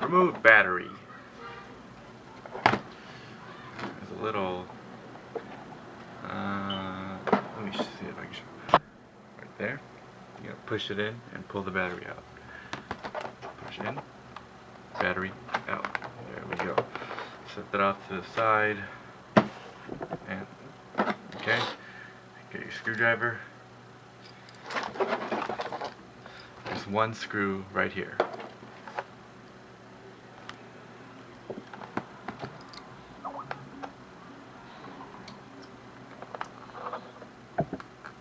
remove battery. There's a little, let me see if I can show. Right there. You gotta push it in and pull the battery out. Push in, battery out. There we go. Set that off to the side. And, okay. Get your screwdriver. There's one screw right here.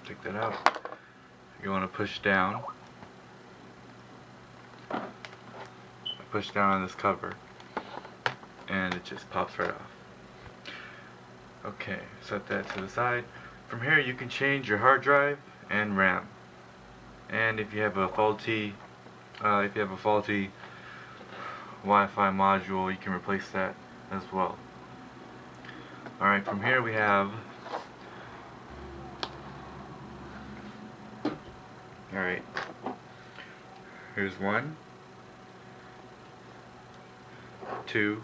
Take that out. You want to push down. Push down on this cover, and it just pops right off. Okay, set that to the side. From here, you can change your hard drive and RAM. And if you have a faulty, Wi-Fi module, you can replace that as well. Alright, from here we have alright, here's 1, 2,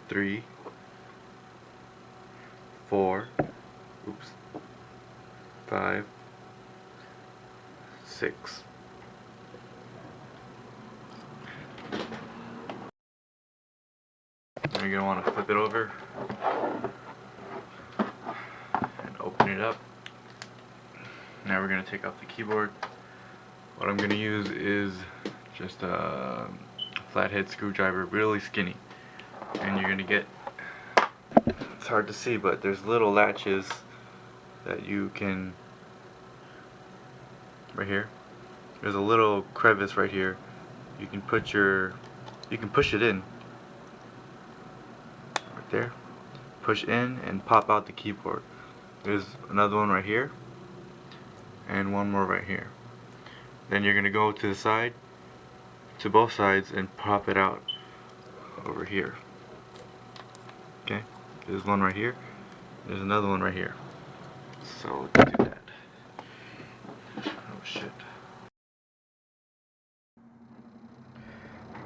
3, 4, 5, 6. Now you're going to want to flip it over and open it up. Now we're going to take off the keyboard. What I'm going to use is just a flathead screwdriver, really skinny. And you're going to get, it's hard to see, but there's little latches that you can, right here. There's a little crevice right here. You can push it in. Right there. Push in and pop out the keyboard. There's another one right here. And one more right here. Then you're going to go to the side, to both sides, and pop it out over here. Okay, there's one right here, there's another one right here. So let's do that. Oh shit.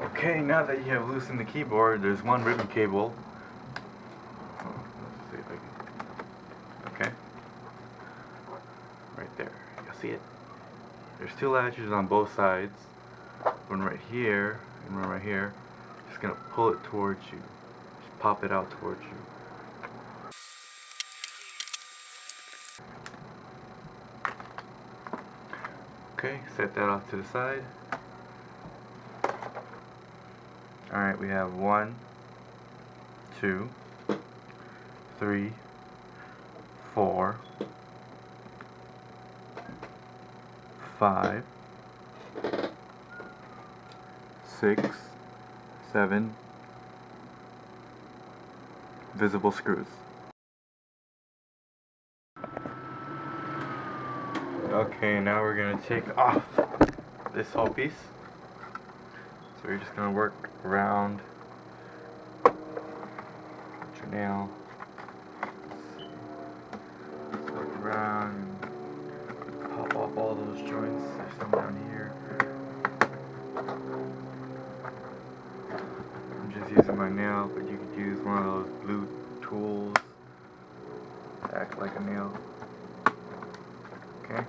Okay, now that you have loosened the keyboard, there's one ribbon cable. Let's see if I can. Okay. Right there. You'll see it. There's 2 latches on both sides. One right here and one right here. Just gonna pull it towards you. Just pop it out towards you. Okay, set that off to the side. Alright, we have 1, 2, 3, 4, 5, 6, 7 visible screws. Okay, now we're going to take off this whole piece. So we're just going to work around with your nail. Let's see. Work around and pop off all those joints. There's some down here. I'm just using my nail, but you could use one of those blue tools to act like a nail. Okay?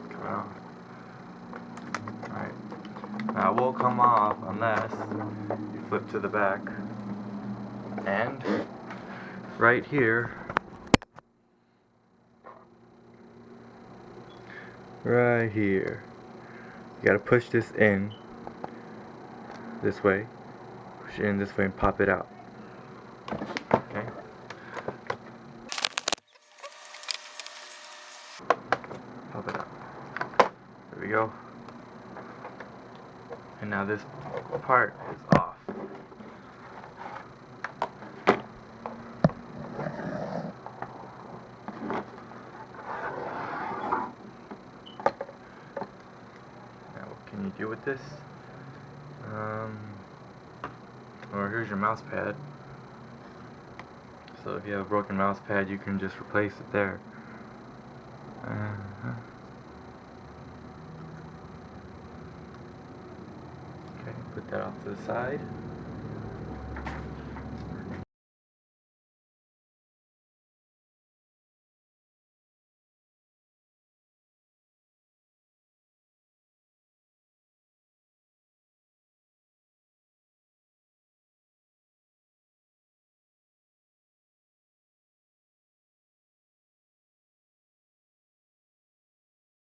Come on. Alright. Now it will come off unless you flip to the back. And right here, you gotta push this in this way, push it in this way and pop it out. Okay? Pop it out. There we go. And now this part is off. Now what can you do with this? Or here's your mouse pad. So if you have a broken mouse pad, you can just replace it there. put that off to the side.